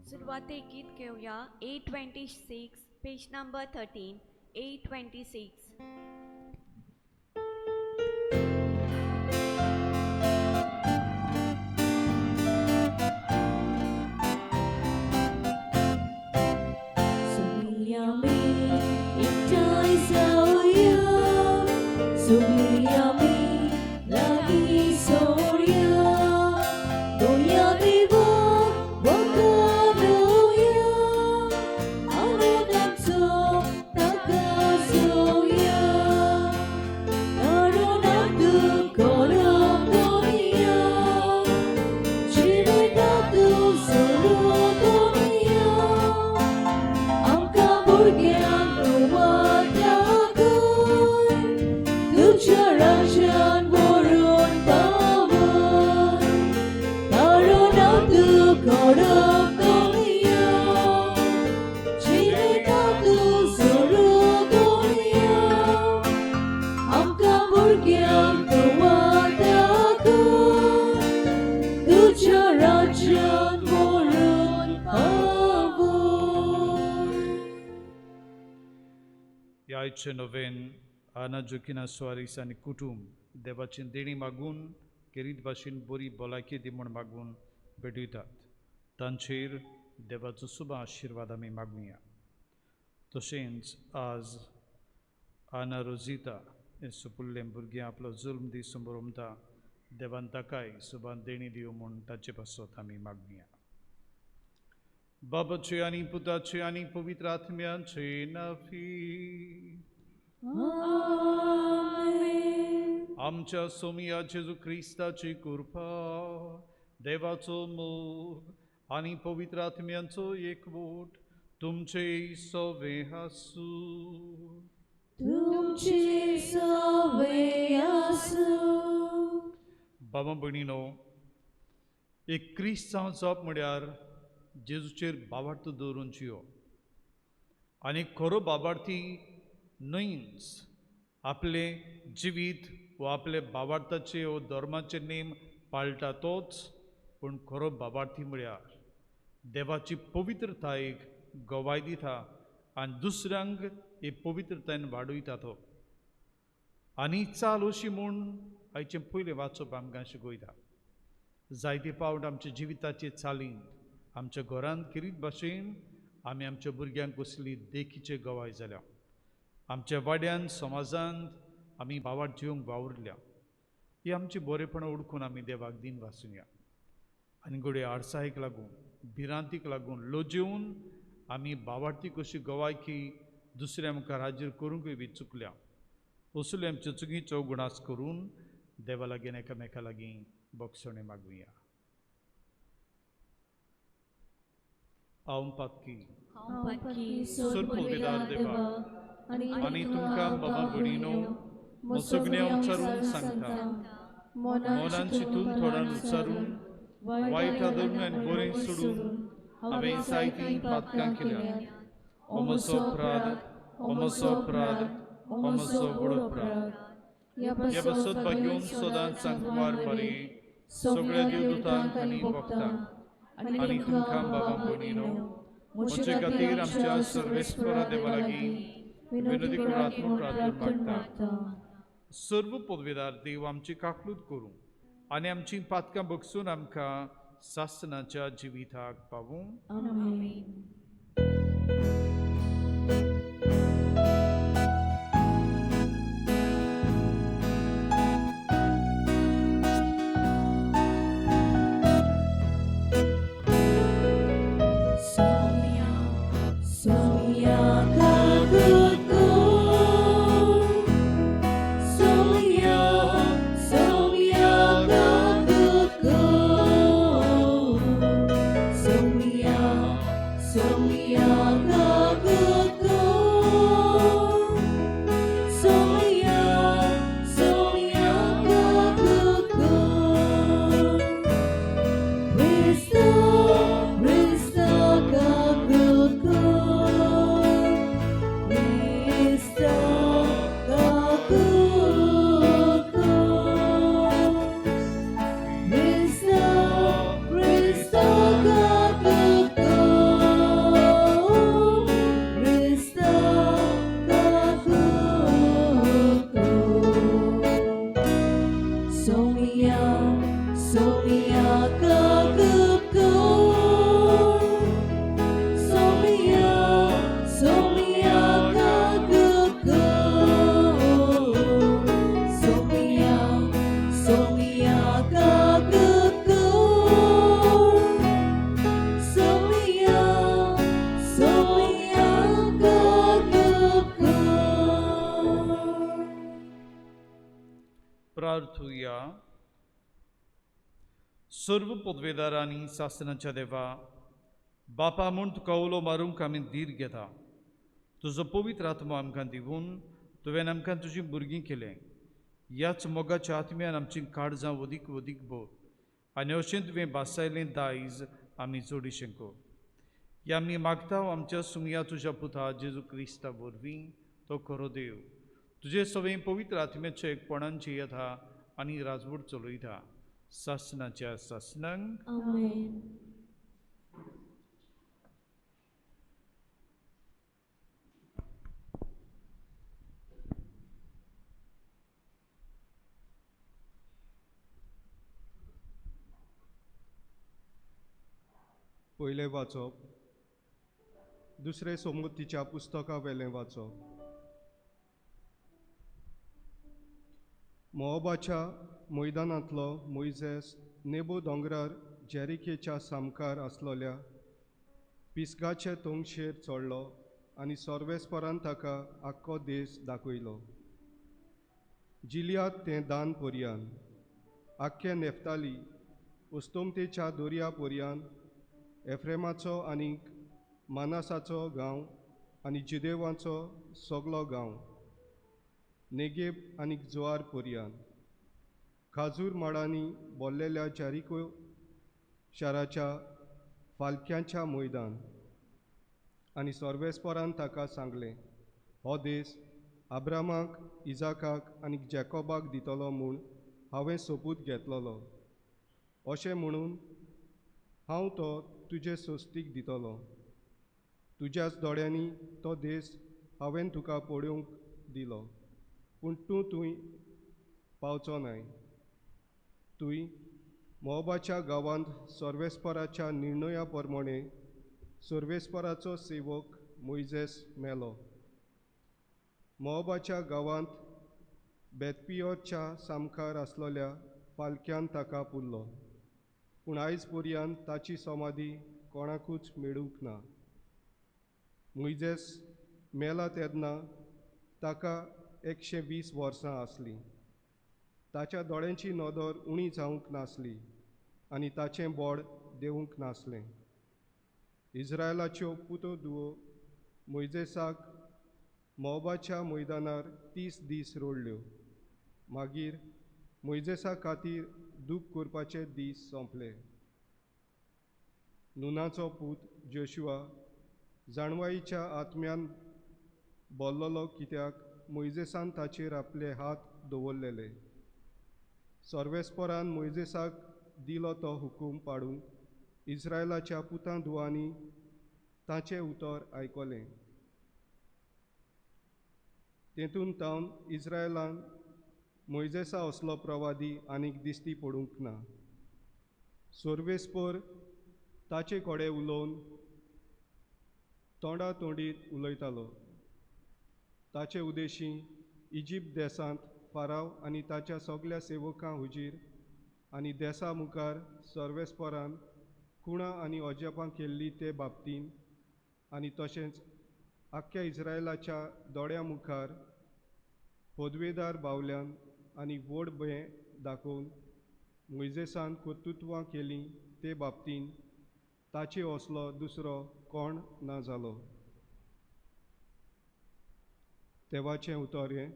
सुरुवाती गीत घेऊया 826 पेज नंबर 13 826. आजचे नवेन आना जोखीना स्वारीस आनी कुटुंब देवाची देणी मागून केरीत भाशेन बरी भलायकी दी म्हूण मागून भेटयतात. तांचेर देवाचो शुभ आशिर्वाद आमी मागुया. तशेंच आज आना रोजिता हे सुपुल्लें भुरगें आपलो जुल्म दीस समोर उमता. देवान ताकाय सुबान देणी दिवं म्हूण ताचे पासत आमी मागुया. बाबाचे आनी पुताचे आनी पवित्र आत्म्याचे नांवी. आमच्या सोमिया जेजू क्रिस्ताची कृपा, देवाचो मोग आनी पवित्र आत्म्यांचो एकवट तुमचे सवे आसूं. बाबा भयणीनो, एक क्रिस्तांव जावप म्हळ्यार जेजूचेर बाबार्थ दवरून जियो. आनी खरो बाबार्थी न्हयच आपले जिवीत वा आपले बाबार्थाचे वा धर्माचे नेम पाळटा तोच, पूण खरो बाबार्थी म्हळ्यार देवाची पवित्रतायेक गवाय दिता आनी दुसऱ्यांक हे पवित्रतायेन वाडयता तो. आनी चाल अशी म्हूण आयचें पयलें वाचप आमकां शिकयता. जायते फावट आमच्या जिविताचे चालीन आमच्या घरांत किरीत भाशेन आमी आमच्या भुरग्यांक कसली देखीचे गवाय जाल्या. आमच्या वाड्यान समाजांत आमी बावार्थ जिवंक वावुरल्या. ही आमची बरेपणां ओळखून आमी देवाक दिन वाचुया. आनी घडये आडसायेक लागून भिरांतीक लागून लोजयेवन आमी बावार्थी कशी गवायकी दुसऱ्या मुखार हाजीर करूंकय बी चुकल्या. असले आमच्यो चुकीच्यो गुणास करून देवा लागीं एकामेका लागीं बक्षणे मागुया. हांव पातकी सुरपविदार देवा आनी तुमकां बाबा भयणीनो सगळें उच्चारून सांगता. मोनान चिंतून थोडान उच्चारून वायट धरून आनी बरें सोडून हांवें जायतीं पातकां केल्यात. हो म्हजो अपराध, हो म्हजो अपराध, हो म्हजो व्हड अपराध. ह्या बसत घेवन सदांच सांगवार मारी सगळ्या देवदूतांक आनी भक्तांक आनी तुमकां बाबा भयणीनो म्हजे खातीर आमच्या सर्वेस्परा देवा लागीं विनंती करात म्हूण प्रार्थना मागता. सर्व पदवेदार देव आमची काकलूत करूं आनी आमची पातकां बगसून आमकां सासनाच्या जिविताक पावूं. Soumya, Somia kagupku, Somia, Somia kagupku, Somia, Somia kagupku, Somia, Somia kagupku. प्रार्थूया. सर्व पदवेदारांनी शासनाच्या देवा बापा म्हूण तुका उलो मारूंक आमी धीर घेता. तुजो पवित्र आत्मा आमकां दिवून तुवें आमकां तुजीं भुरगीं केलें. ह्याच मोगाच्या आत्म्यान आमचीं काळजां वदीक वदीक भर आनी अशें तुवें बासायलें दायज आमी जोडिशें कर. हें आमी मागता आमच्या सुमया तुज्या पुता जेजू क्रिस्ता वरवीं. तो खरो देव तुजे सवें पवित्र आत्म्याच्या एकपणान जियेता आनी राजवट चलयता शासनाच्या शासनांक. Amen. पयलें वाचप दुसरे सोमतीच्या पुस्तका वेलें वाचप. मोआबाच्या मैदानांतलो मोइजेस नेबो दोंगरार जेरिकेच्या सामकार आसलोल्या पिसगाचे तोंगशेर चडलो आनी सोर्वेस्परान ताका आख्खो देश दाखयलो. जिलियांत तें दान पर्यान, आख्खे नेफ्ताली, उस्तोमतेच्या दोर्या पर्यान, एफ्रेमाचो आनीक मानासाचो गांव आनी जुदेवाचो सगलो गांव, नेगेब आनीक जोआर पर्यान, खाजूर माडांनी भरलेल्या जेरिको शाराच्या फालक्यांच्या मैदान. आनी सोर्वेस्परान ताका सांगलें, हो देश अब्रामाक, इजाकाक आनी जॅकोबाक दितलो म्हूण हांवें सोपूत घेतलोलो. अशें म्हणून हांव तो तुजे सोस्तीक दितलो. तुज्याच दोळ्यांनी तो देश हांवें तुका पळोवंक दिलो, पूण तूं थंय पावचो न्हय. तुय मोआबाच्या गांवांत सोर्वेस्पराच्या निर्णया प्रमाणे सोर्वेस्पराचो सेवक मोइजेस मेलो. मोआबाच्या गांवांत बेतपियोरच्या सामकार आसलोल्या फालक्यान ताका पुरलो, पूण आयज पर्यान ताची समाधी कोणाकूच मेळूंक ना. मोइजेस मेला तेन्ना ताका 120 वर्सां आसलीं. ताच्या दोळ्यांची नदर उणी जावंक नासली आनी ताचें बोड देंवूंक नासलें. इस्रायलाच्यो पुतो धुवो मोइजेसाक मोआबाच्या मैदानार 30 दीस रोडल्यो. मागीर मोइजेसा खातीर दूख करपाचे दीस सोंपले. नुनाचो पूत जोशुआ जाणवाईच्या आत्म्यान बोल्लोलो, कित्याक मोइजेसान ताचेर आपले हात दवरलेले. सोर्वेस्परान मोइजेसाक दिलो तो हुकूम पाडूंक इस्रायलाच्या पुतां धुवांनी ताचें उतर आयकलें. तेतून तावन इस्रायलान मोइजेसा असलो प्रवादी आनीक दिश्टी पडूंक ना. सोर्वेस्पर ताचे कडेन उलोवन तोंडा तोंडीत उलयतालो. ताचे उदेशी इजिप्त देसांत फाराव आनी ताच्या सगल्या सेवकां हुजीर आनी देसा मुखार सोर्वेस्परान खुणां आनी अजापां केल्लीं ते बाबतीन आनी तशेंच आख्ख्या इस्रायलाच्या दोळ्यां मुखार पदवेदार बावल्यान आनी व्हड भें दाखोवन मोइजेसान कर्तुत्वां केलीं ते बाबतीन ताचे असलो दुसरो कोण ना जालो. देवाचें उतर हें.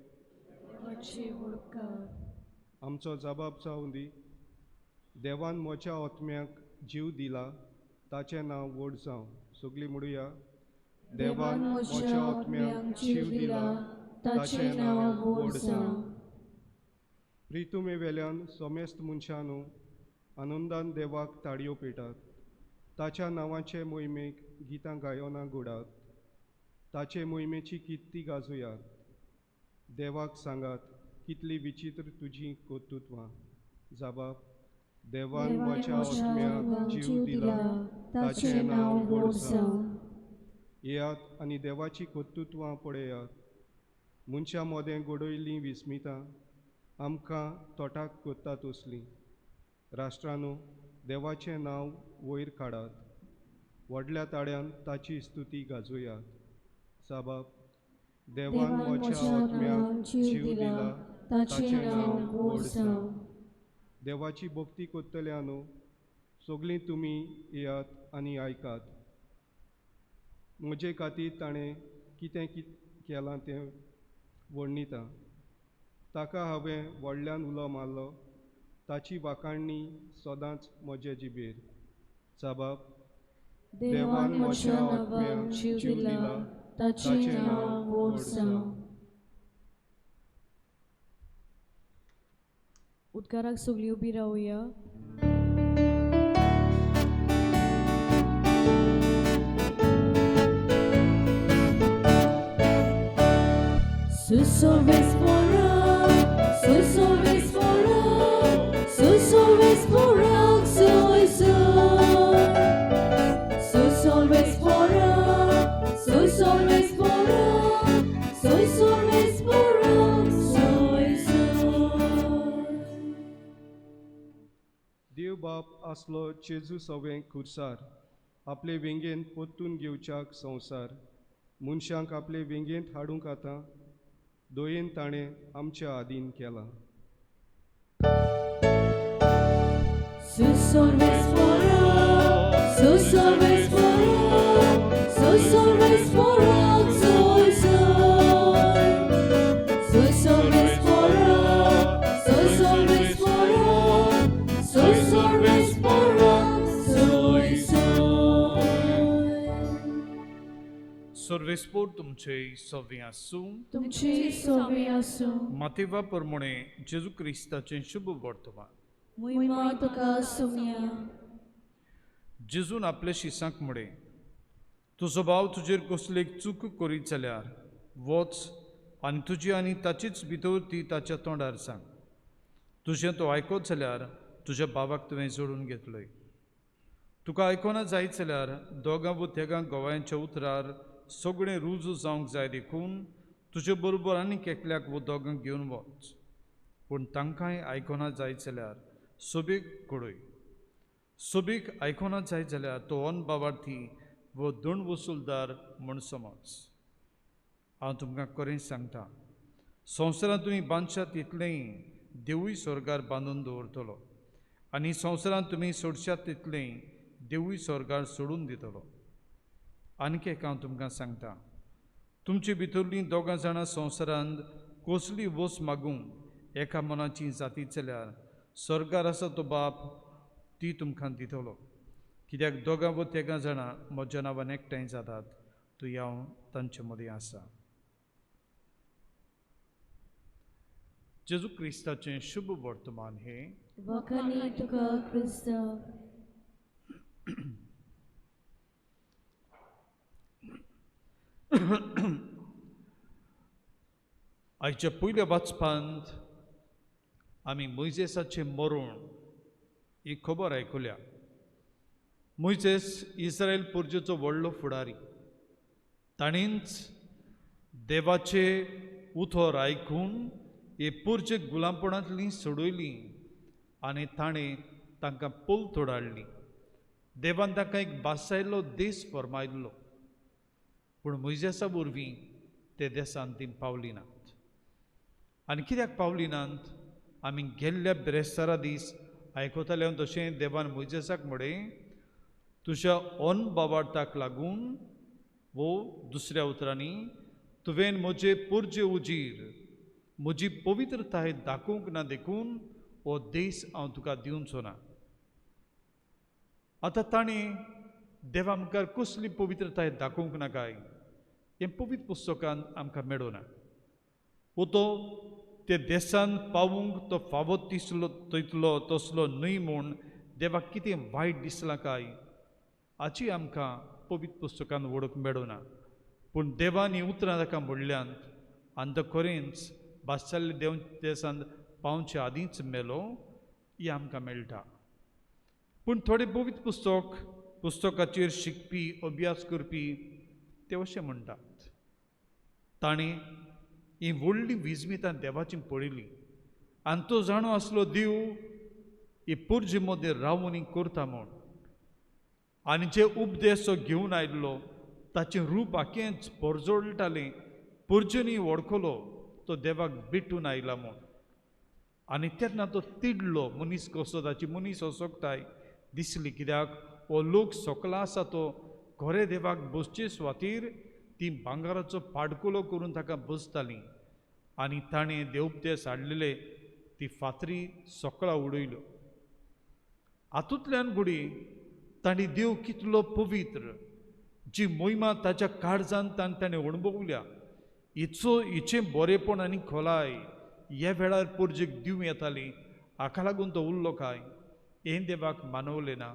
देवाची वळखार. आमचो जबाब जावं दी. देवान म्हज्या आत्म्याक जीव दिला, ताचें नांव व्हड जावं. सगळीं म्हणुया. देवान म्हज्या आत्म्याक जीव दिला, ताचें नांव व्हड जावं. प्रितुमे वेल्यान समेस्त मनशांनो आनंदान देवाक ताळयो पेटात. ताच्या नांवाचे मोहिमेक गितां गायनां घोडात. ताचे मोहिमेची किर्ती गाजुयात. देवाक सांगात, कितली विचित्र तुजीं कर्तुत्वां. जबाब. देवान देवाच्या म्हज्या आत्म्याक जीव दिला ताचें नांव गोड जावं. येयात आनी देवाची कर्तुत्वां पळयात. मनशा मोदें घडयल्लीं विस्मितां आमकां तोटाक कोत्ता तसलीं. राष्ट्रांनो, देवाचें नांव वयर काडात. व्हडल्या ताळ्यान ताची स्तुती गाजोयात. साबाब, देवान म्हज्या आत्म्याक जीव दिला ताचें नांव गोड जावं. देवाची भक्ती कोत्तल्यांनो, सगळीं तुमी येयात आनी आयकात. म्हजे खातीर ताणें कितें केलां तें वर्णिता. ताका हांवें व्हडल्यान उलो मारलो. ताची वाखाणणी सदांच म्हजे जिबेर. साबाब, देवान म्हज्या आत्म्याक जीव दिला ताचें नांव गोड जावं. उद्गाराक सगळीं उबी रावया. Sus always for us, sus always for us, sus always for us, sus always for us, sus always for us, sus always for us, देव बाप आसलो जेजू सवें खुर्सार. आपले वेंगेन पोत्तून घेवच्याक संवसार. मनशांक आपले वेंगेंत हाडूंक आतां दोयेन ताणें आमच्या आदीन केला. sus always for us, sus always for us, sus always for us, sus always for us, sus always for us, sus always for us, सर्वेस्पोर तुमचे सव्वे आसूं. तुमची सोबे आसूं. मातेवा प्रमाणे जेजू क्रिस्ताचें शुभ वर्तमान. महिमा तुका सुमया. जेजून आपल्या शिसांक म्हणे, तुजो भाव तुजेर कसलेक चूक करीत जाल्यार वच आनी तुजी आनी ताचीच भितर ती ताच्या तोंडार सांग. तुजें तो आयकोत जाल्यार तुज्या भावाक तुवें जोडून घेतलोय. तुका आयकोना जायत जाल्यार दोगां व तेगां गोवायांच्या उतरार सगळें रुजू जावंक जाय देखून तुजे बरोबर आनीक एकल्याक वो दोगांक घेवन वच. पूण तांकांय आयकोना जायत जाल्यार सोबीक कळय. सोबीक आयकोना जायत जाल्यार तो अन भावार्थी वो दंड वसूलदार म्हूण समज. हांव तुमकां खरें सांगता, संवसारांत तुमी बांदशात तितलेंय देवूय स्वर्गार बांदून दवरतलो आनी संवसारांत तुमी सोडशात तितलेंय देवूय स्वर्गार सोडून दितलो. आनीक एक हांव तुमकां सांगता, तुमचे भितरलीं दोगां जाणां संवसारांत कसली वस मागूंक एका मनाची जातीत जाल्यार स्वर्गार आसा तो बाप ती तुमकां दितलो. कित्याक दोगां व तेगां जाणां म्हज्या नांवान एकठांय जातात थंय हांव तांचे मदीं आसा. जेजू क्रिस्ताचें शुभ वर्तमान हे. वखणी तुका क्रिस्त. आयच्या पयल्या वाचपांत आमी मोइजेसाचें मरण ही खबर आयकुल्या. मोइजेस इस्रायल पुर्जेचो व्हडलो फुडारी. ताणींच देवाचे उतर आयकून हे पुर्जे गुलामपणांतलीं सोडयलीं आनी ताणें तांकां पोल तोडाडली. देवान तांकां एक बासायल्लो देस फरमायल्लो. पूण मोइजेसा वरवीं ते देसान तीं पावलीं नात. आनी कित्याक पावलीं नात? आमी गेल्ल्या बेरेस्तारा दीस आयकताले तशें देवान मोइजेसाक म्हळें, तुज्या अन भावार्थाक लागून वो दुसऱ्या उतरांनी तुवें म्हजे पुर्जे उजीर म्हजी पवित्रताय दाखोवंक ना देखून हो देस हांव तुका दिवचो ना. आतां ताणें देवा मुखार कसली पवित्रताय दाखोवंक ना काय हें पवित्र पुस्तकांत आमकां मेळना. वो तो ते देसान पावूंक तो फावत दिसलो तयतलो तसलो न्हय म्हूण देवाक कितें वायट दिसलां काय हाची आमकां पवित्र पुस्तकांत वळख मेळना. पूण देवान हीं उतरां ताका म्हणल्यांत आनी तो खरेंच बासाल्ले देशांत पावचे आदींच मेलो ही आमकां मेळटा. पूण थोडे पवित्र पुस्तकाचेर शिकपी अभ्यास करपी ते अशें म्हणटात, ताणें ही व्हडली विजमितां देवाची पळयली आनी तो जाणो आसलो देव ही पुर्जे मदें रावून ही करता म्हूण, आनी जे उपदेश तो घेवन आयिल्लो ताचें रूप आखेंच परजोळटालें, पुर्जेनी वळखलो तो देवाक भेटून आयला म्हूण. आनी तेन्ना तो तिडलो मनीस कसो, ताची मनीस असोकताय दिसली, कित्याक हो लोक सकला आसा तो खरे देवाक बसचे सुवातेर ती भांगाराचो पाडकुलो करून ताका बसताली, आनी ताणें देवउपदेश हाडलेले ती फातरी सकळा उडयल्यो. हातूंतल्यान घुडी ताणी देव कितलो पवित्र, जी मोहिमा ताच्या काळजांत ताणें अणभवल्या, हिचें बरेपण आनी खोलाय ह्या वेळार पुर्जेक दिवं येताली. हाका लागून तो उरलो काय हें देवाक मानवलें ना.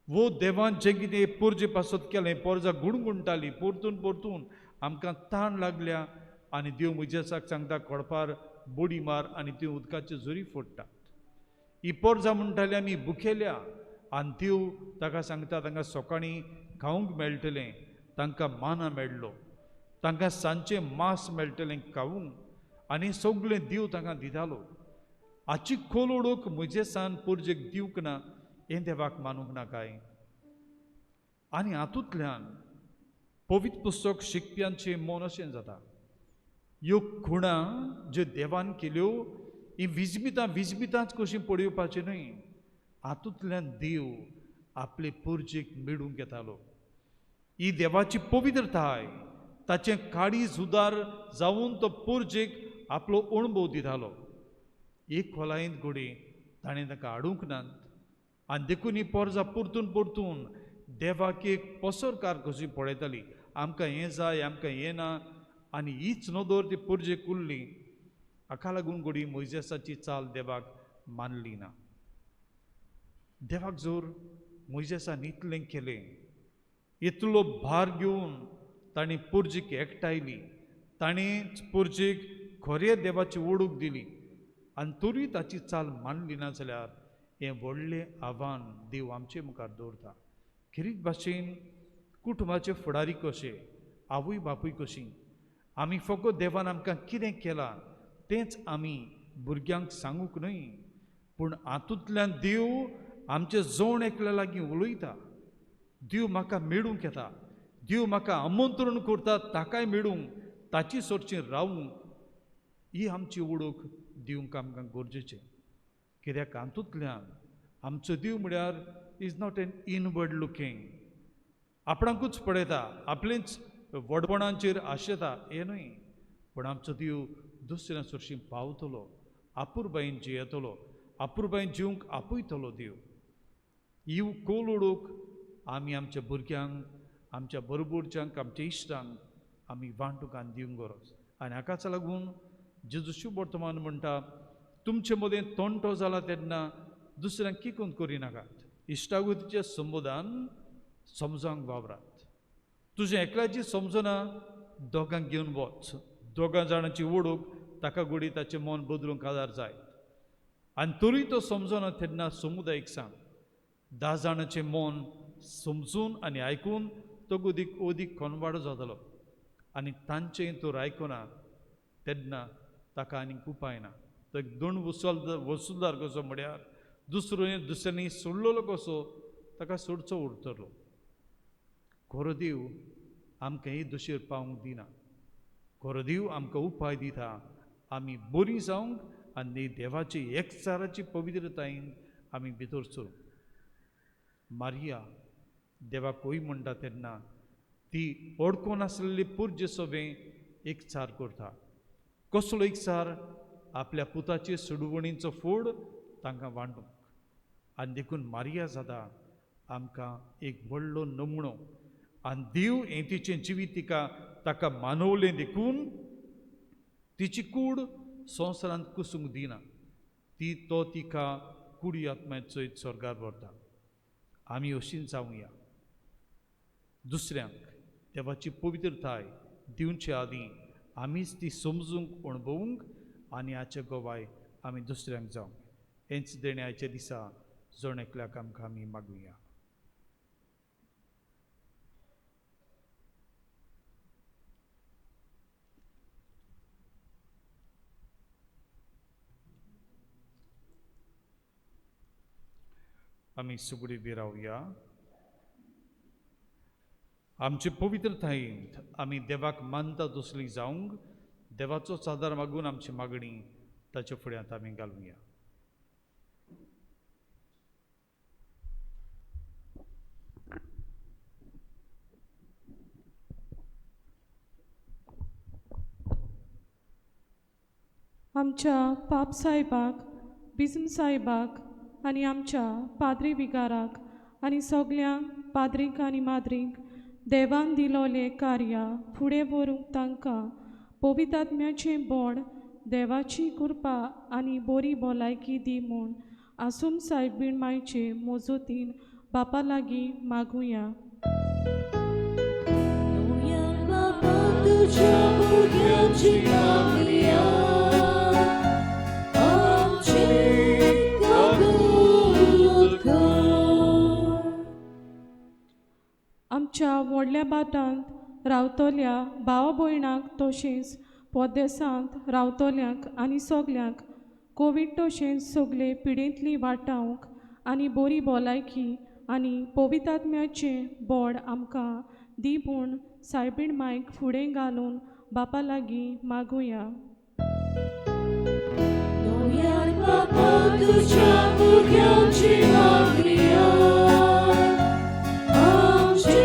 वो देवान जें कितें पुर्जे पासत केलें, पोरजां गुणगुणटालीं, परतून आमकां ताण लागल्या आनी देव मुजेसाक सांगता खोडपार बोडी मार आनी ती उदकाची झरी फोडटात. ही पोरजां म्हणटालीं आमी भुकेल्या, आनी देव ताका सांगता तांकां सकाळीं खावंक मेळटलें, तांकां माना मेळ्ळो, तांकां सांजचें मांस मेळटलें खावंक, आनी सगळें देव तांकां दितालो. हाची खोल ओळख मुजेसान पुर्जेक दिवंक ना हें देवाक मानूंक ना काय. आनी हातूंतल्यान पवित्र पुस्तक शिकप्यांचें मन अशें जाता, ह्यो खुणां ज्यो देवान केल्यो ही विजमितांच कशीं पळोवपाचें न्हय, हातूंतल्यान देव आपले पुर्जेक मेळूंक येतालो. ही देवाची पवित्रताय, ताचें काळीज उदार जावन तो पुर्जेक आपलो अणभव दितालो. एक खोलायेंत घोडी ताणें ताका हाडूंक नात, आनी देखून ही पोरजां परतून देवाक एक पसरकार कशी पळयताली, आमकां हें जाय, आमकां हें ना, आनी हीच नदर ती पुर्जेक उरली. हाका लागून घोडी मोइजेसाची चाल देवाक मानली ना. देवाक जर मोइजेसान इतलें केलें, इतलो भार घेवन ताणें पुर्जेक एकठायली, ताणें पुर्जेक खरे देवाची ओळख दिली, आनी तरी ताची चाल मानली ना जाल्यार हें व्हडलें आव्हान देव आमचे मुखार दवरता. खरीच भाशेन कुटुंबाचे फुडारी कशे, आवय बापूय कशीं, आमी फकत देवान आमकां कितें केलां तेंच आमी भुरग्यांक सांगूंक न्हय, पूण हातूंतल्यान देव आमचे जवण एकल्या लागीं उलयता. देव म्हाका मेळूंक येता, देव म्हाका आमंत्रण करता ताकाय मेळूंक, ताची सोडचें रावूंक, ही आमची ओळख दिवंक आमकां गरजेचें. कित्याक हातूंतल्यान आमचो देव म्हळ्यार is not an inward looking, आपणाकूच पळयता, आपलेंच व्हडपणांचेर आशेता हें न्हय, पूण आमचो देव दुसऱ्या सोडशीं पावतलो, आपुरबायेन जियेतलो, आपुरबायेन जिवंक आपयतलो देव. ही खोल ओळख आमी आमच्या भुरग्यांक, आमच्या बरोबरच्यांक, आमच्या इश्टांक आमी वांटूंक आनी दिवंक गरज. आनी हाकाच लागून जेजू शुभ वर्तमान म्हणटा, तुमचे मदें तोंटो जाला तेन्ना दुसऱ्यांक किकून करिनाकात, इश्टागतीच्या संबोदान समजावंक वावरात. तुजें एकल्याची समजना दोगांक घेवन वच, दोगां जाणांची ओळख ताका घोडी ताचें मन बदलूंक आदार जाय. आनी तरी तो समजना तेन्ना समुदायक सांग. 10 जाणांचें मन समजून आनी आयकून तो अदीक कोनवाडो जातालो, आनी तांचें तर आयकना तेन्ना ताका आनीक उपाय ना. तो एक दोन वसूलदार कसो म्हळ्यार दुसऱ्यांनी सोडलेलो कसो ताका सोडचो उरतलो. खरो देव आमकां ही दोशीर पावूंक दिना. खरो देव आमकां उपाय दिता, आमी बरीं जावंक आनी देवाची एकचाराची पवित्रतायेन आमी भितर सरूंक. मारिया देवाक होय म्हणटा तेन्ना ती अडकोन आसलेली पुर्जे सवें एकचार करता. कसलो एकचार? आपल्या पुताचे सुडवणीचो फोड तांकां वांटूंक. आनी देखून मारिया जाता आमकां एक व्हडलो नमुणो. आनी देव हें तिचें जिवीत ताका मानवलें देखून तिची कूड संवसारांत कुसूंक दिना. तो तिका कुडी आत्म्यात सयत स्वर्गार व्हरता. आमी अशीं जावया. दुसऱ्यांक देवाची पवित्रताय दिवचे आदीं आमीच ती समजूंक अणभवूंक आनी हाचे गोवाय आमी दुसऱ्यांक जावंक. हेंच देणे आयच्या दिसा जोण एकल्याक आमकां आमी मागुया. आमी सगळीं बी रावया. आमचे पवित्रतायेंत आमी देवाक मानता तसली जावंक देवाचोच आदार मागून आमची मागणी ताचे फुड्यांत आमी घालुया. आमच्या पाप साहेबाक, बिस्म साहेबाक आनी आमच्या पाद्री विगाराक आनी सगळ्यांक पाद्रींक आनी माद्रींक देवान दिलोले कार्या फुडें व्हरूंक तांकां पवित्रात्म्याचें बोड, देवाची कृपा आनी बरी भलायकी दी म्हूण आसूम सायबीण मायचे मोजोतीन बापा लागीं मागुया. बाबा तुझ्या भुरग्यांची मागया, आमची कबूल कर. आमच्या व्हडल्या बाटांत रावतल्या भाव भयणांक तशेंच पोदेसांत रावतल्यांक आनी सगल्यांक कोवीड तशेंच सगळे पिडेंतली वाटावंक आनी बरी भलायकी आनी पवित्रात्म्याचें बोड आमकां दी म्हूण सायबीण मायक फुडें घालून बापा लागीं मागुया. दोयार बाबा तुझ्या भुरग्यांची मागया, आमची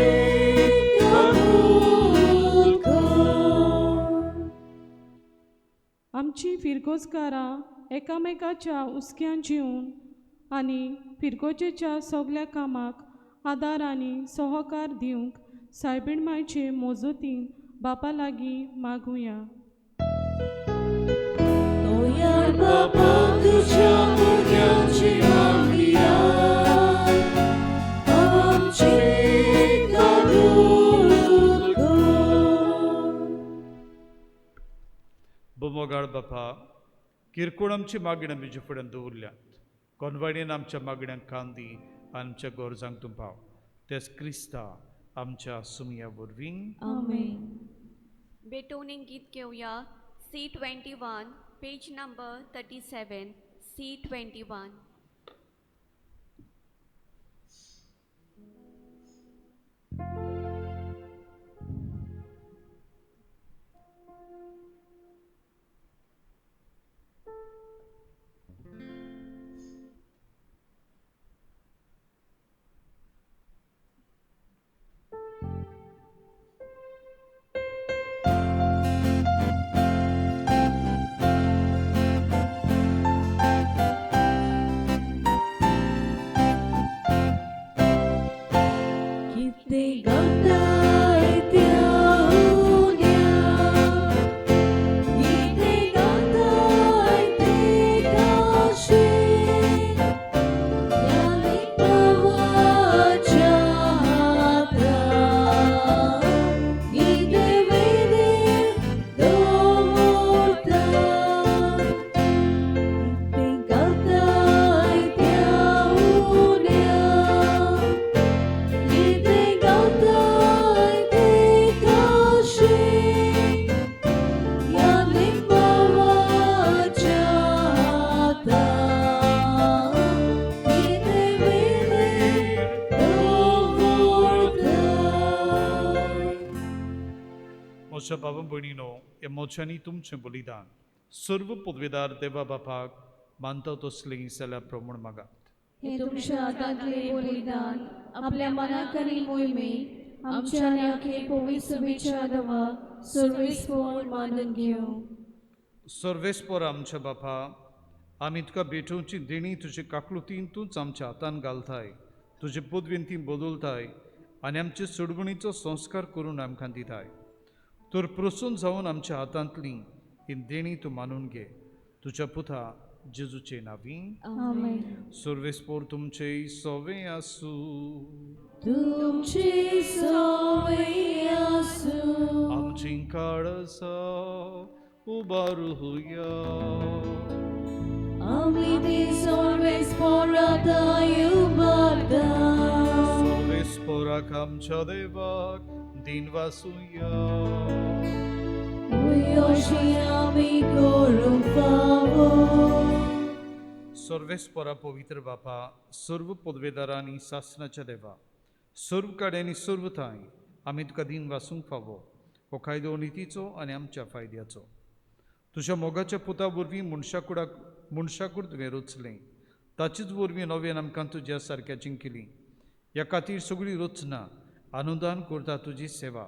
कबूल कर. आमची फिरगोजकारां एकामेकाच्या उस्क्यान जिवन आनी फिरगोजेच्या सगल्या कामाक आदार आनी सहकार दिवंक सायबीण मायचे मोजोतीन बापा लागीं मागुया. दोयार बाबा तुझ्या भुरग्यांची मागया, आमची कबूल कर. बोमोगाळ बापा, किरकोळ आमची मागणी आमचे फुड्यान दवरल्यात. कोनवाडीन आमच्या मागण्यांक कान दी आनी आमच्या गोरजांक तूं पाव. तेच क्रिस्ता आमच्या सुमया वरवीं. आमेन. बेटोनिंग गीत घेवया. C21, page number 37, C21. मोच्या बाबा भयणीनो, हे मोच्यांनी तुमचें बलिदान सर्व पदवेदार देवा बापाक मानता तसलीं जाल्यार प्रमाण मागात. हे तुमच्या हातांतले बलिदान आपल्या मनाक आनी मोहिमेक आमच्या आनी आखे पवित्र सभेच्या दवाक सर्वेस्पर मानून घेवं. सर्वेस्पर आमच्या बापा, आमी तुका भेटोवची देणी तुजे काकलुतीन तूंच आमच्या हातान घालताय, तुजे पदवेन ती बदलताय आनी आमचे सोडवणीचो संस्कार करून आमकां दिताय. तर प्रसून जावन आमच्या हातांतली ही देणी तूं मानून घे. तुज्या पुता जेजूचे नांवीं. आमेन. सर्वेस्पर तुमचे सोवे आसूं. तुमचे सवय आसूं. आमची काळसा उबारूया. आमी ती सर्वेस्परात पुत्राक आमच्या देवाक दिन वासूया. अशी आमी करूंक फावो. सर्वेस्परा पवित्र बापा, सर्व पदवेदारा आनी शासनाच्या देवा, सर्व कडेन आनी सर्व थंय आमी तुका दिन वासूंक फावो. हो कायदो नितीचो आनी आमच्या फायद्याचो. तुज्या मोगाच्या पुता वरवीं मनशाकूड तुवें रचलें, ताचीच वरवीं नव्यान आमकां तुज्या सारक्याची केली. ह्या खातीर सगळीं रचना आनंदान करता तुजी सेवा.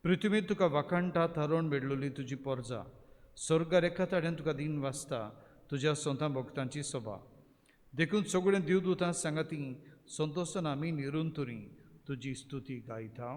पृथ्वीर तुका वाखाणटा थारोवन मेळ्ळली तुजी पोरजा. स्वर्गार एका ताड्यान तुका दिन वाचता तुज्या सोंता भक्तांची सभा. देखून सगळ्या देवदूतां सांगाती संतोशान आमी निरंतरी तुजी स्तुती गायता.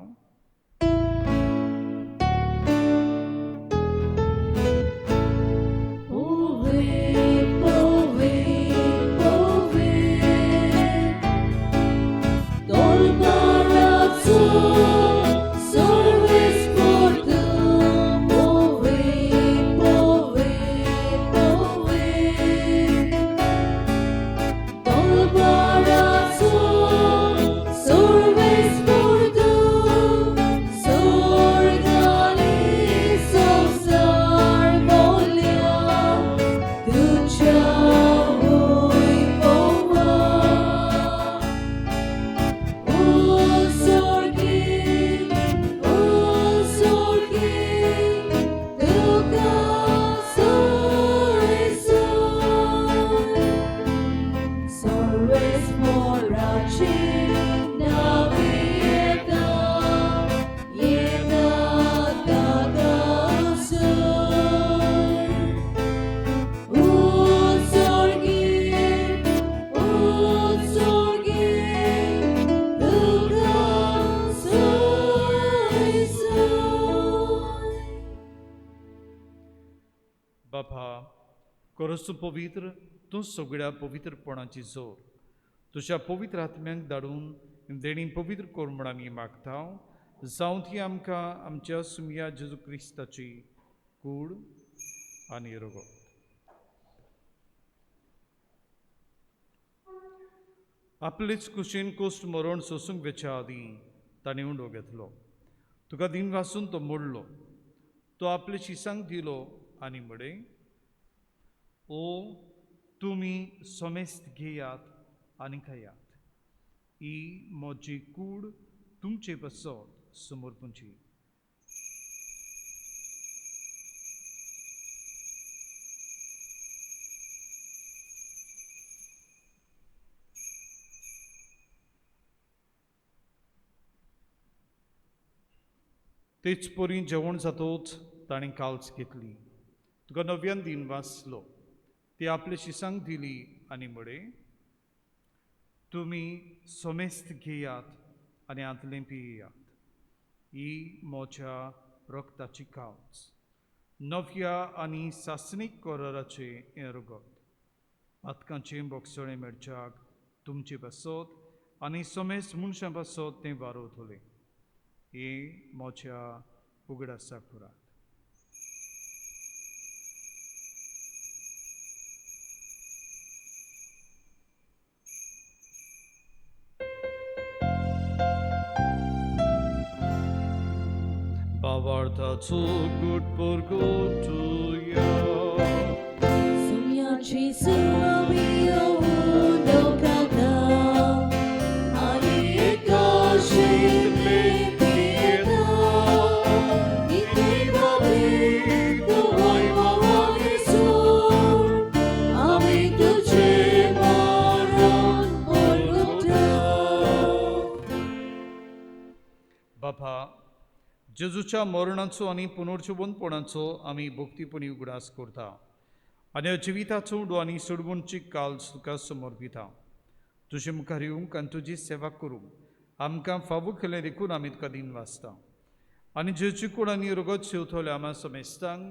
बापा, करस पवित्र तूं सगळ्या पवित्रपणाची जोर. तुज्या पवित्र आत्म्यांक धाडून देणी पवित्र कर म्हूण आमी मागता. जावं ती आमकां आमच्या सुमया जेजू क्रिस्ताची कूड आनी रगत. आपलेच कुशीन कोश्ट मरण सोसूंक वेच्या आदीं ताणें उंडो घेतलो. तुका दिन वाचून तो मोडलो. तो आपले शिसांक दिलो आनी म्हळे, ओ तुमी सोमेस्त घेयात आनी खायात. ही म्हजी कूड तुमचे बसत समर्पणची. तेच परी जेवण जातोच ताणें काल्स घेतली. तुका नव्यान दिन वाचलो. ती आपले शिसांक दिली आनी म्हळे, तुमी सोमेस्त घेयात आनी आंतलें पियेयात. ही म्हज्या रक्ताची काल्स, नव्या आनी सासणीक कराराचे हें रगत. पातकांचें बोगसळें मेळच्याक तुमचे बसत आनी सोमेस्त मनशां बसत तें वारोतलें. हे म्हज्या उगडासा कुरात. Bavartacu gut purgutuja. Sumiaci suavio do cada, ali kashi me pieta, i te vali do oi mawani sur, ami tuce maran purguta. बापा, जेजूच्या मरणाचो आनी पुनर्जीवनपणाचो आमी भक्तीपणी उगडास करता आनी जिविताचो उडो आनी सोडवणची काल तुका समर्पिता. तुजे मुखार येवंक आनी तुजी सेवा करूंक आमकां फावो केलें देखून आमी तुका दिन वाचता. आनी जेजू कूड आनी रगत शेवतले आम्हा समेस्तांक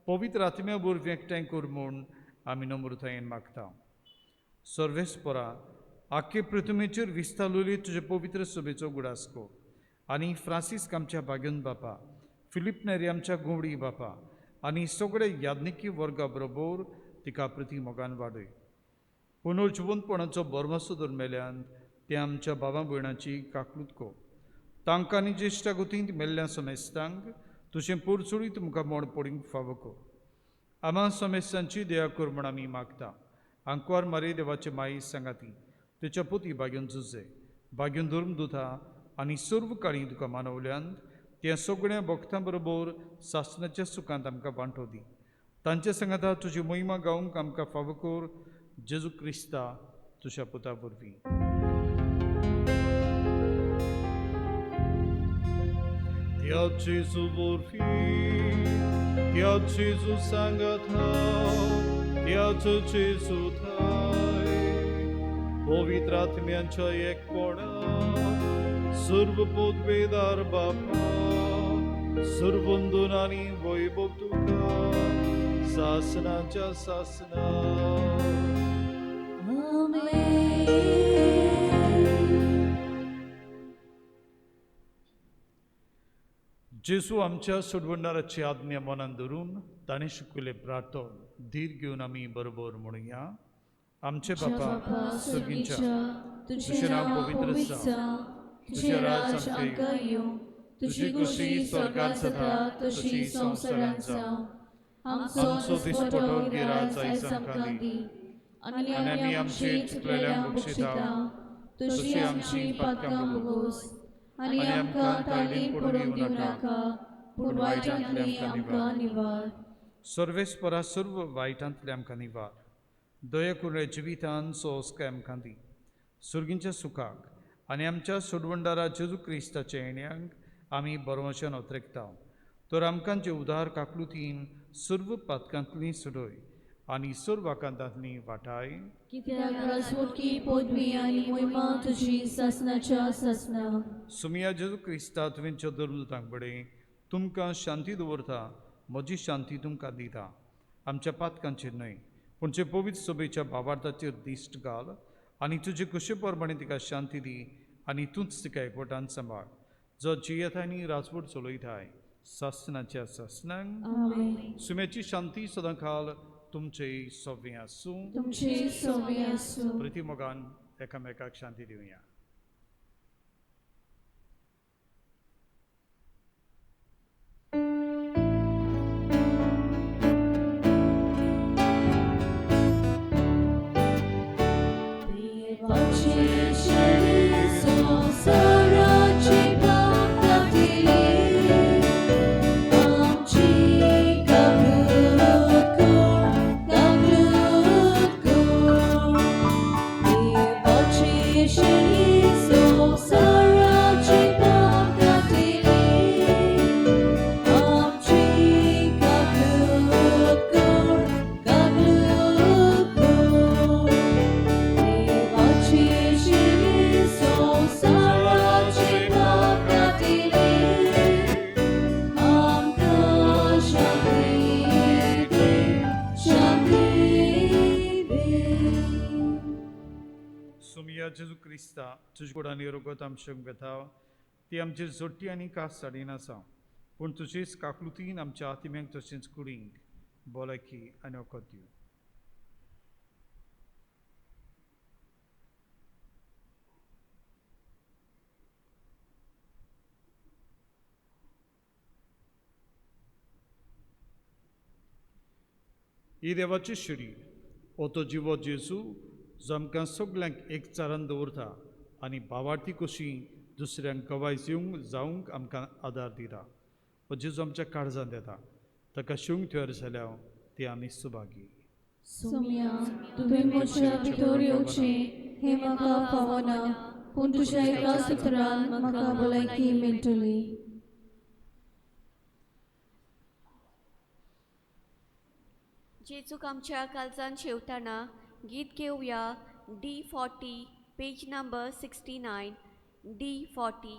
पवित्र आत्म्या वरवीं एकठांय कर म्हूण आमी नम्रतायेन मागता. सर्वेस्परा, आख्खे पृथ्वीचेर विस्तारलेली तुजे पवित्र सभेचो उगडास कर. आनी फ्रांसीस आमच्या बागेन बापा, फिलिप नेरी आमच्या गोवडी बापा आनी सगळे याज्ञिकी वर्गा बरोबर तिका प्रती मोगान वाडय. पुनर्जीवनपणाचो बरमासो धर्मेल्यान ते आमच्या भावां भयणांची काकलूत को तांकां आनी ज्येश्ठा गुतींत मेल्ल्या सोमेस्तांक तुजें पोरचुळीत तुमकां मोड पडूंक फावो कर. आमा सोमेस्तांची दया कर म्हूण आमी मागता. आंकवार मारी देवाचे माई सांगाती तिच्या पुती बागेवन झुजे बागेवन धर्मदुता आनी सर्व काळी तुका मानवल्यांत त्या सगळ्या भक्तां बरोबर सासणाच्या सुखांत आमकां वांटो दी. तांचे सांगाता तुजी महिमा गावंक आमकां फावो कर. जेजू क्रिस्ता तुज्या पुता वरवीं. त्या जेजू वरवीं त्या जेजू सांगाता त्याच जेजू थाय पवित्र आत्म्यांच्या एकपणा सर्व पोदवेदार बापा सर्वंदन आनी वैभव तुका सासनाच्या सासना. जेजू आमच्या सोडवणाराची आज्ञा मनान धरून ताणें शिकयले प्रार्थना धीर घेवन आमी बरोबर म्हणुया. आमचे बापा सगळींच्या तुझें नांव पवित्र जावं, तुजें राज आमकां येवं, तुजी कुशी स्वर्गांत जाता तशी संवसारांत जावं. आमचो दिसपटो गिराय आयज आमकां दी आनी आमी आमची चुकलेल्यांक बक्षिता तशी आमची पातकां बगोस आनी आमकां ताळणीत पडूंक दिवं नाका पूण वायटांतली आमकां निवार. सर्वेस्परा सर्व वायटांतले आमकां निवार. दया करून जिवितांत सोस्काय आमकां दी. सुर्गींच्या सुखाक आनी आमच्या सोडवणदारा जेजू क्रिस्ताच्या येण्याक आमी बरोवच्यान ओतरेकता. तर आमकां जे उदार काकलुतीन सर्व पातकांतली सुडय आनी सर्व आकांतांतली वाटाय. कित्याक राजवटी पदवी आनी महिमा तुजी सासनाच्या सासना. सुमिया जेजू क्रिस्ता तुमच्या धर्मदुतांक बडे तुमकां शांती दवरता. म्हजी शांती तुमकां दिता. आमच्या पातकांचेर न्हय पूण जे पवित्र सभेच्या भावार्थाचेर दिश्ट घाल आनी तुजे कुशे प्रमाणे तिका शांती दी आनी तूंच तिका एकवटान सांबाळ. जो जियेता आनी राजवट चलयताय सासनाच्या सासनांक. आमेन. सुम्याची शांती सदां काल तुमचे सव्वे आसूं. तुमचे सव्वे आसूं. प्रिती मोगान एकामेकाक शांती दिवया. जेजू क्रिस्ता तुजे कुडांनी रोगत आमच्यांक वेता ती आमची जोडटी आनी कास साडीन आसा पूण तुजेच काकलुतीन आमच्या आत्म्यांक तशेंच कुडींक भलायकी आनी वखद दिवं. ही देवाची शिडी हो तो जिवो जेजू जो आमकां सगल्यांक एक चारान दवरता आनी भावार्थी कशी दुसऱ्यांक कवाय जावंक आमकां आदार दिता. हो जेजू आमच्या काळजांत येता ताका शिवंक तयार जाल्या ती आमी सुभागी. सोम्या तुवें म्हज्या भितर येवचें हें म्हाका फावना पूण तुज्या एका सुत्रान म्हाका भलायकी मेळटली. जेजूक आमच्या काळजांत शेवताना गीत घेवया. D40 page number 69. D40.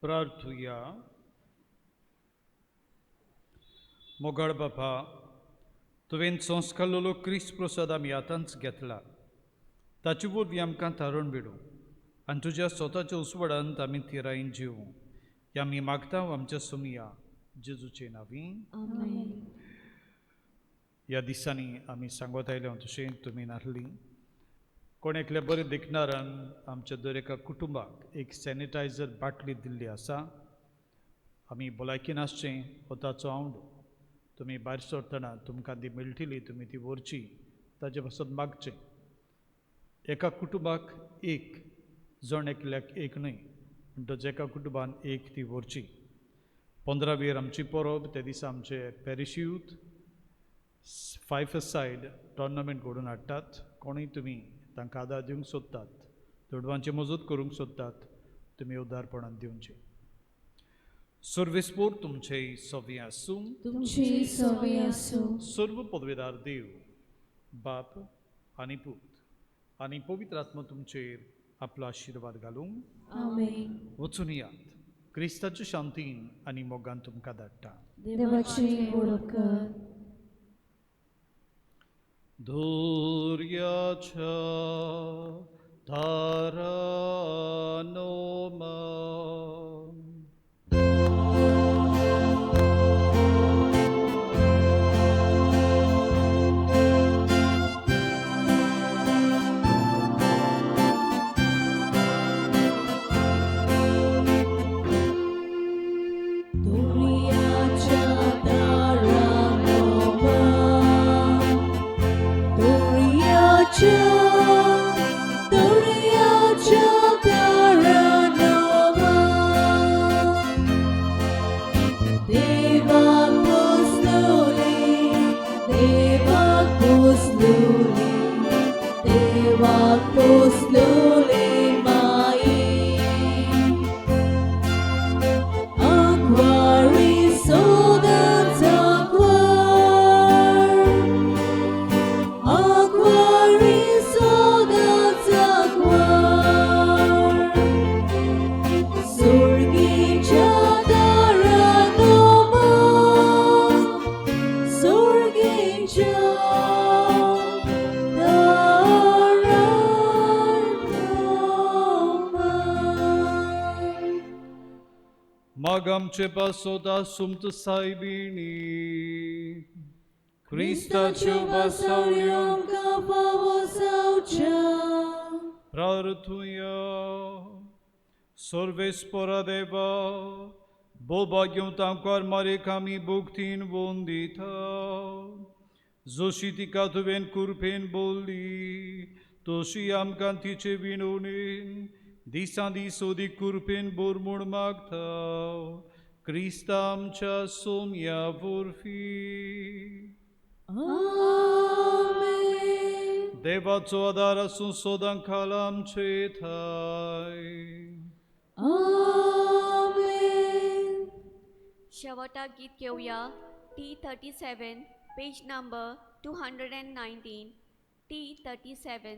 प्रार्थुया. मोगाळ बापा, तुवें संस्कारलेलो क्रिस्त प्रसाद आमी आतांच घेतला. ताचे वरवीं आमकां तारण बिडू आनी तुज्या स्वताच्या उसवडांत आमी तिरायेन जिवूं. हें आमी मागता आमच्या सुमिया जेजूचे नांवीं. आमेन. ह्या दिसांनी आमी सांगत आयल्या तशें तुमी नासली. कोण एकल्या बरें देखणारान आमच्या दर एका कुटुंबाक एक सॅनिटायझर बाटली दिल्ली आसा. आमी भलायकेन आसचें हो ताचो आवंड. तुमी भायर सरतना तुमकां ती मेळटली, तुमी ती व्हरची, ताचे पासून मागचें. एका कुटुंबाक एक जण एकल्याक एक न्हय, म्हणटच एका कुटुंबान एक ती व्हरची. 15 आमची परब, त्या दिसा आमचे पॅरिश यूथ 5-a-side टोर्नामेंट घडोवन हाडटात. कोणूय तुमी तांकां आदार दिवंक सोदतात, चेडवांची मजत करूंक सोदतात, तुमी उदारपणान दिवचें. सर्वेस्पोर तुमचे सव्वी आसूं. तुमची सवय असो. सर्व पदवेदार देव, बाप आनी पूत आनी पवित्र आत्मा तुमचेर आपलो आशिर्वाद घालूंक. आमेन. वचून यात. क्रिस्ताच्या शांतीन आनी मोगान तुमकां धाडटा. देवाची ओळख कर. धैर्याच्या धारानो आमचे पासोदा सुमत सायबिणी क्रिस्ताच्यो बासावळ्यो आमकां फावो जावच्या. प्रार्थुया. सर्वेस्परा देवा, भोवभाग्य तांकां मारेक आमी भोगतीन वोन दिता. जशी तिका तुवें कुरपेन बोल्ली, तशी आमकां तिचे विणवणेन दिसां दीस ओदीक कुरपेन बोर म्हूण मागता. क्रिस्ता आमच्या सोम्या वरवीं. आमेन. देवाचो आदार आसूं सोदां खाल आमचे थाय. आमेन. शेवटा गीत घेऊया. T37, page number 219. T37.